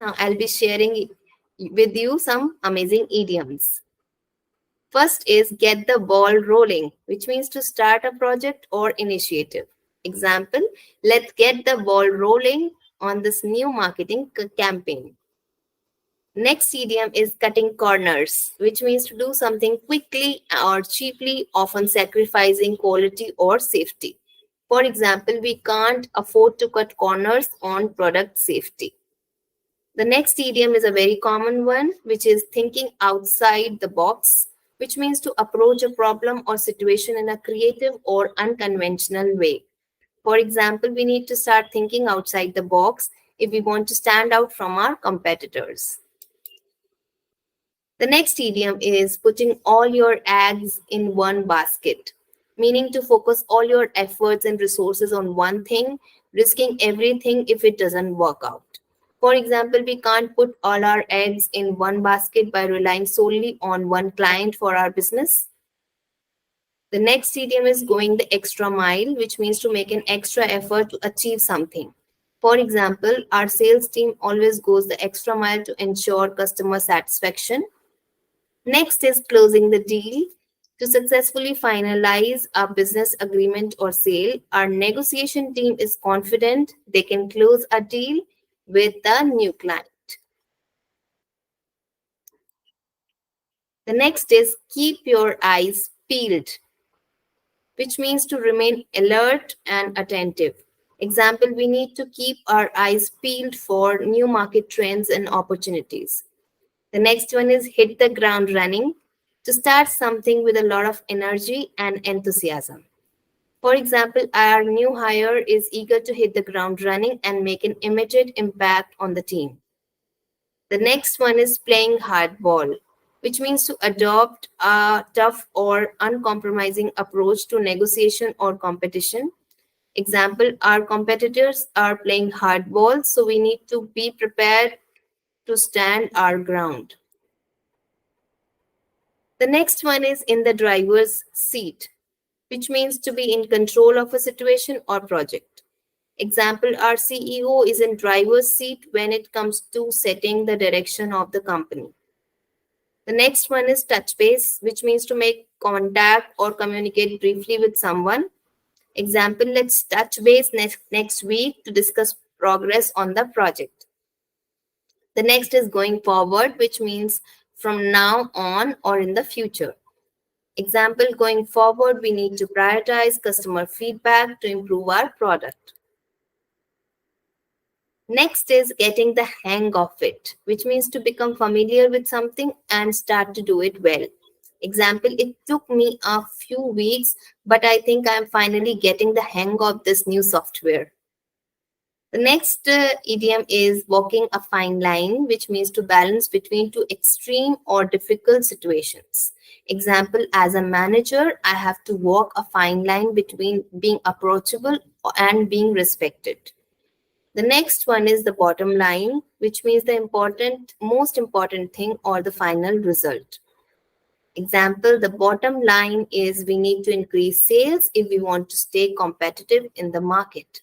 Now I'll be sharing with you some amazing idioms. First is get the ball rolling, which means to start a project or initiative. Example, let's get the ball rolling on this new marketing campaign. Next idiom is cutting corners, which means to do something quickly or cheaply, often sacrificing quality or safety. For example, we can't afford to cut corners on product safety. The next idiom is a very common one, which is thinking outside the box, which means to approach a problem or situation in a creative or unconventional way. For example, we need to start thinking outside the box if we want to stand out from our competitors. The next idiom is putting all your eggs in one basket, meaning to focus all your efforts and resources on one thing, risking everything if it doesn't work out. For example, we can't put all our eggs in one basket by relying solely on one client for our business. The next idiom is going the extra mile, which means to make an extra effort to achieve something. For example, our sales team always goes the extra mile to ensure customer satisfaction. Next is closing the deal. To successfully finalize a business agreement or sale, our negotiation team is confident they can close a deal with the new client. The next is keep your eyes peeled, which means to remain alert and attentive. Example, we need to keep our eyes peeled for new market trends and opportunities. The next one is hit the ground running, to start something with a lot of energy and enthusiasm. For example, our new hire is eager to hit the ground running and make an immediate impact on the team. The next one is playing hardball, which means to adopt a tough or uncompromising approach to negotiation or competition. Example, our competitors are playing hardball, so we need to be prepared to stand our ground. The next one is in the driver's seat, which means to be in control of a situation or project. Example, our CEO is in driver's seat when it comes to setting the direction of the company. The next one is touch base, which means to make contact or communicate briefly with someone. Example, let's touch base next week to discuss progress on the project. The next is going forward, which means from now on or in the future. Example, going forward, we need to prioritize customer feedback to improve our product. Next is getting the hang of it, which means to become familiar with something and start to do it well. Example, it took me a few weeks, but I think I'm finally getting the hang of this new software. The next idiom is walking a fine line, which means to balance between two extreme or difficult situations. Example, as a manager, I have to walk a fine line between being approachable and being respected. The next one is the bottom line, which means the most important thing or the final result. Example, the bottom line is we need to increase sales if we want to stay competitive in the market.